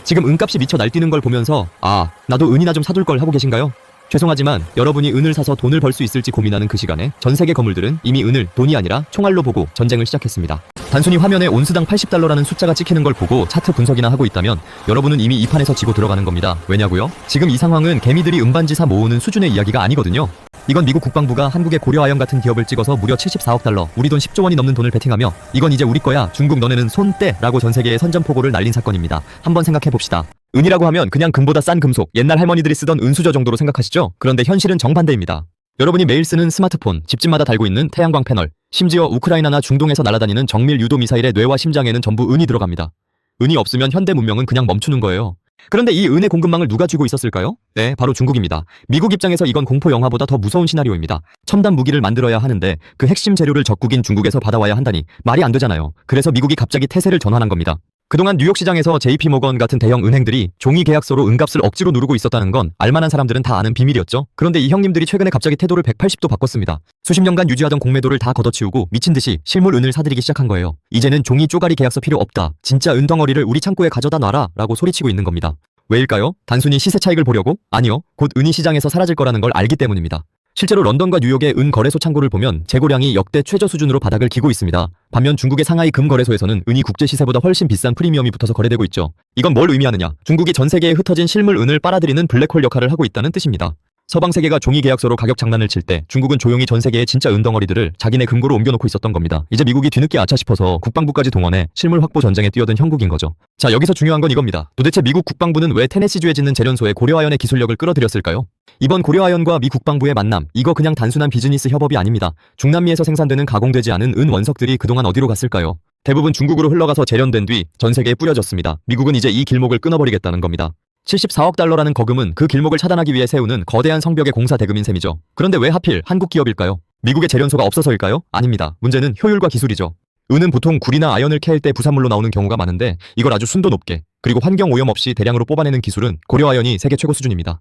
지금 은값이 미쳐 날뛰는 걸 보면서 나도 은이나 좀 사둘 걸 하고 계신가요? 죄송하지만 여러분이 은을 사서 돈을 벌 수 있을지 고민하는 그 시간에 전 세계 거물들은 이미 은을 돈이 아니라 총알로 보고 전쟁을 시작했습니다. 단순히 화면에 온스당 80달러라는 숫자가 찍히는 걸 보고 차트 분석이나 하고 있다면 여러분은 이미 이 판에서 지고 들어가는 겁니다. 왜냐고요? 지금 이 상황은 개미들이 은반지 사 모으는 수준의 이야기가 아니거든요. 이건 미국 국방부가 한국의 고려아연 같은 기업을 찍어서 무려 74억 달러, 우리 돈 10조 원이 넘는 돈을 베팅하며 이건 이제 우리 거야, 중국 너네는 손떼라고 전 세계에 선전포고를 날린 사건입니다. 한번 생각해봅시다. 은이라고 하면 그냥 금보다 싼 금속, 옛날 할머니들이 쓰던 은수저 정도로 생각하시죠? 그런데 현실은 정반대입니다. 여러분이 매일 쓰는 스마트폰, 집집마다 달고 있는 태양광 패널, 심지어 우크라이나나 중동에서 날아다니는 정밀 유도 미사일의 뇌와 심장에는 전부 은이 들어갑니다. 은이 없으면 현대 문명은 그냥 멈추는 거예요. 그런데 이 은의 공급망을 누가 쥐고 있었을까요? 네, 바로 중국입니다. 미국 입장에서 이건 공포 영화보다 더 무서운 시나리오입니다. 첨단 무기를 만들어야 하는데 그 핵심 재료를 적국인 중국에서 받아와야 한다니 말이 안 되잖아요. 그래서 미국이 갑자기 태세를 전환한 겁니다. 그동안 뉴욕 시장에서 JP모건 같은 대형 은행들이 종이 계약서로 은값을 억지로 누르고 있었다는 건 알만한 사람들은 다 아는 비밀이었죠. 그런데 이 형님들이 최근에 갑자기 태도를 180도 바꿨습니다. 수십 년간 유지하던 공매도를 다 걷어치우고 미친 듯이 실물 은을 사들이기 시작한 거예요. 이제는 종이 쪼가리 계약서 필요 없다. 진짜 은 덩어리를 우리 창고에 가져다 놔라 라고 소리치고 있는 겁니다. 왜일까요? 단순히 시세 차익을 보려고? 아니요. 곧 은이 시장에서 사라질 거라는 걸 알기 때문입니다. 실제로 런던과 뉴욕의 은 거래소 창고를 보면 재고량이 역대 최저 수준으로 바닥을 기고 있습니다. 반면 중국의 상하이 금 거래소에서는 은이 국제 시세보다 훨씬 비싼 프리미엄이 붙어서 거래되고 있죠. 이건 뭘 의미하느냐? 중국이 전 세계에 흩어진 실물 은을 빨아들이는 블랙홀 역할을 하고 있다는 뜻입니다. 서방 세계가 종이 계약서로 가격 장난을 칠 때 중국은 조용히 전 세계의 진짜 은덩어리들을 자기네 금고로 옮겨놓고 있었던 겁니다. 이제 미국이 뒤늦게 아차 싶어서 국방부까지 동원해 실물 확보 전쟁에 뛰어든 형국인 거죠. 자, 여기서 중요한 건 이겁니다. 도대체 미국 국방부는 왜 테네시주에 짓는 재련소에 고려아연의 기술력을 끌어들였을까요? 이번 고려아연과 미 국방부의 만남, 이거 그냥 단순한 비즈니스 협업이 아닙니다. 중남미에서 생산되는 가공되지 않은 은 원석들이 그동안 어디로 갔을까요? 대부분 중국으로 흘러가서 재련된 뒤 전 세계에 뿌려졌습니다. 미국은 이제 이 길목을 끊어버리겠다는 겁니다. 74억 달러라는 거금은 그 길목을 차단하기 위해 세우는 거대한 성벽의 공사 대금인 셈이죠. 그런데 왜 하필 한국 기업일까요? 미국의 재련소가 없어서일까요? 아닙니다. 문제는 효율과 기술이죠. 은은 보통 구리나 아연을 캐일 때 부산물로 나오는 경우가 많은데 이걸 아주 순도 높게 그리고 환경 오염 없이 대량으로 뽑아내는 기술은 고려아연이 세계 최고 수준입니다.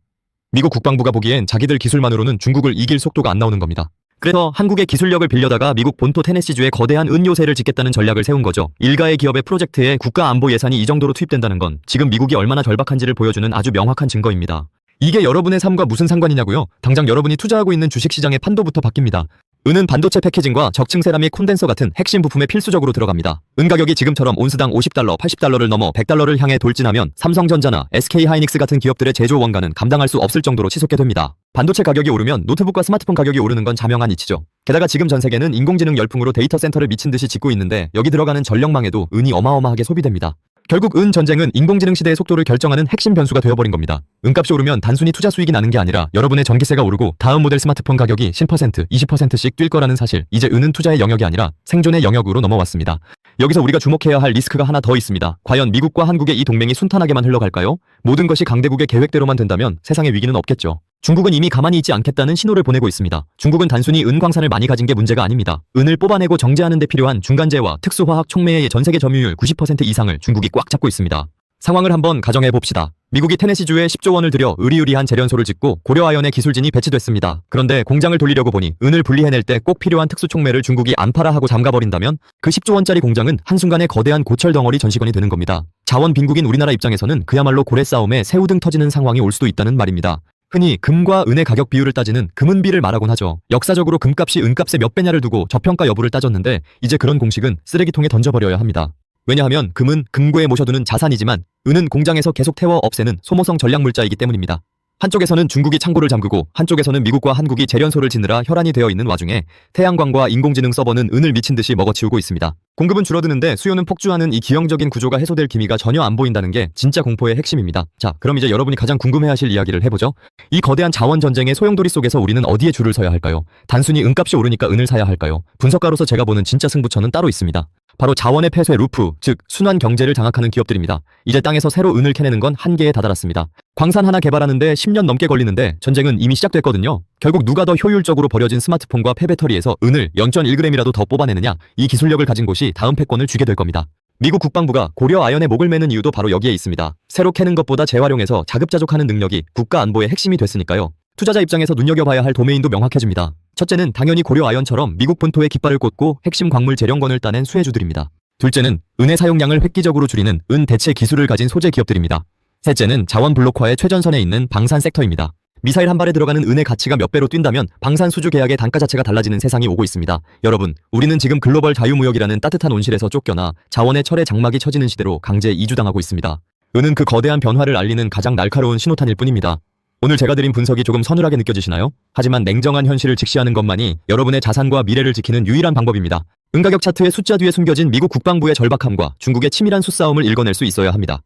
미국 국방부가 보기엔 자기들 기술만으로는 중국을 이길 속도가 안 나오는 겁니다. 그래서 한국의 기술력을 빌려다가 미국 본토 테네시주에 거대한 은 요새를 짓겠다는 전략을 세운 거죠. 일가의 기업의 프로젝트에 국가 안보 예산이 이 정도로 투입된다는 건 지금 미국이 얼마나 절박한지를 보여주는 아주 명확한 증거입니다. 이게 여러분의 삶과 무슨 상관이냐고요? 당장 여러분이 투자하고 있는 주식시장의 판도부터 바뀝니다. 은은 반도체 패키징과 적층 세라믹 콘덴서 같은 핵심 부품에 필수적으로 들어갑니다. 은 가격이 지금처럼 온스당 50달러, 80달러를 넘어 100달러를 향해 돌진하면 삼성전자나 SK하이닉스 같은 기업들의 제조 원가는 감당할 수 없을 정도로 치솟게 됩니다. 반도체 가격이 오르면 노트북과 스마트폰 가격이 오르는 건 자명한 이치죠. 게다가 지금 전 세계는 인공지능 열풍으로 데이터 센터를 미친 듯이 짓고 있는데 여기 들어가는 전력망에도 은이 어마어마하게 소비됩니다. 결국 은 전쟁은 인공지능 시대의 속도를 결정하는 핵심 변수가 되어버린 겁니다. 은값이 오르면 단순히 투자 수익이 나는 게 아니라 여러분의 전기세가 오르고 다음 모델 스마트폰 가격이 10%, 20%씩 뛸 거라는 사실. 이제 은은 투자의 영역이 아니라 생존의 영역으로 넘어왔습니다. 여기서 우리가 주목해야 할 리스크가 하나 더 있습니다. 과연 미국과 한국의 이 동맹이 순탄하게만 흘러갈까요? 모든 것이 강대국의 계획대로만 된다면 세상의 위기는 없겠죠. 중국은 이미 가만히 있지 않겠다는 신호를 보내고 있습니다. 중국은 단순히 은 광산을 많이 가진 게 문제가 아닙니다. 은을 뽑아내고 정제하는 데 필요한 중간재와 특수화학 촉매의 전세계 점유율 90% 이상을 중국이 꽉 잡고 있습니다. 상황을 한번 가정해 봅시다. 미국이 테네시주에 10조 원을 들여 의리의리한 재련소를 짓고 고려아연의 기술진이 배치됐습니다. 그런데 공장을 돌리려고 보니 은을 분리해낼 때 꼭 필요한 특수 촉매를 중국이 안 팔아 하고 잠가버린다면 그 10조 원짜리 공장은 한순간에 거대한 고철 덩어리 전시건이 되는 겁니다. 자원 빈국인 우리나라 입장에서는 그야말로 고래 싸움에 새우등 터지는 상황이 올 수도 있다는 말입니다. 흔히 금과 은의 가격 비율을 따지는 금은비를 말하곤 하죠. 역사적으로 금값이 은값의 몇 배냐를 두고 저평가 여부를 따졌는데 이제 그런 공식은 쓰레기통에 던져버려야 합니다. 왜냐하면 금은 금고에 모셔두는 자산이지만 은은 공장에서 계속 태워 없애는 소모성 전략물자이기 때문입니다. 한쪽에서는 중국이 창고를 잠그고 한쪽에서는 미국과 한국이 재련소를 짓느라 혈안이 되어 있는 와중에 태양광과 인공지능 서버는 은을 미친 듯이 먹어치우고 있습니다. 공급은 줄어드는데 수요는 폭주하는 이 기형적인 구조가 해소될 기미가 전혀 안 보인다는 게 진짜 공포의 핵심입니다. 자, 그럼 이제 여러분이 가장 궁금해하실 이야기를 해보죠. 이 거대한 자원 전쟁의 소용돌이 속에서 우리는 어디에 줄을 서야 할까요? 단순히 은값이 오르니까 은을 사야 할까요? 분석가로서 제가 보는 진짜 승부처는 따로 있습니다. 바로 자원의 폐쇄 루프, 즉 순환 경제를 장악하는 기업들입니다. 이제 땅에서 새로 은을 캐내는 건 한계에 다다랐습니다. 광산 하나 개발하는데 10년 넘게 걸리는데 전쟁은 이미 시작됐거든요. 결국 누가 더 효율적으로 버려진 스마트폰과 폐배터리에서 은을 0.1g이라도 더 뽑아내느냐, 이 기술력을 가진 곳이 다음 패권을 쥐게 될 겁니다. 미국 국방부가 고려아연에 목을 매는 이유도 바로 여기에 있습니다. 새로 캐는 것보다 재활용해서 자급자족하는 능력이 국가 안보의 핵심이 됐으니까요. 투자자 입장에서 눈여겨봐야 할 도메인도 명확해집니다. 첫째는 당연히 고려아연처럼 미국 본토에 깃발을 꽂고 핵심 광물 재련권을 따낸 수혜주들입니다. 둘째는 은의 사용량을 획기적으로 줄이는 은 대체 기술을 가진 소재 기업들입니다. 셋째는 자원 블록화의 최전선에 있는 방산 섹터입니다. 미사일 한 발에 들어가는 은의 가치가 몇 배로 뛴다면 방산 수주 계약의 단가 자체가 달라지는 세상이 오고 있습니다. 여러분, 우리는 지금 글로벌 자유무역이라는 따뜻한 온실에서 쫓겨나 자원의 철의 장막이 쳐지는 시대로 강제 이주당하고 있습니다. 은은 그 거대한 변화를 알리는 가장 날카로운 신호탄일 뿐입니다. 오늘 제가 드린 분석이 조금 서늘하게 느껴지시나요? 하지만 냉정한 현실을 직시하는 것만이 여러분의 자산과 미래를 지키는 유일한 방법입니다. 은가격 차트의 숫자 뒤에 숨겨진 미국 국방부의 절박함과 중국의 치밀한 수싸움을 읽어낼 수 있어야 합니다.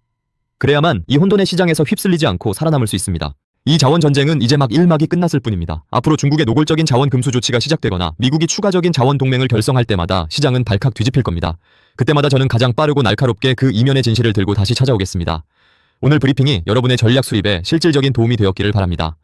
그래야만 이 혼돈의 시장에서 휩쓸리지 않고 살아남을 수 있습니다. 이 자원 전쟁은 이제 막 1막이 끝났을 뿐입니다. 앞으로 중국의 노골적인 자원 금수 조치가 시작되거나 미국이 추가적인 자원 동맹을 결성할 때마다 시장은 발칵 뒤집힐 겁니다. 그때마다 저는 가장 빠르고 날카롭게 그 이면의 진실을 들고 다시 찾아오겠습니다. 오늘 브리핑이 여러분의 전략 수립에 실질적인 도움이 되었기를 바랍니다.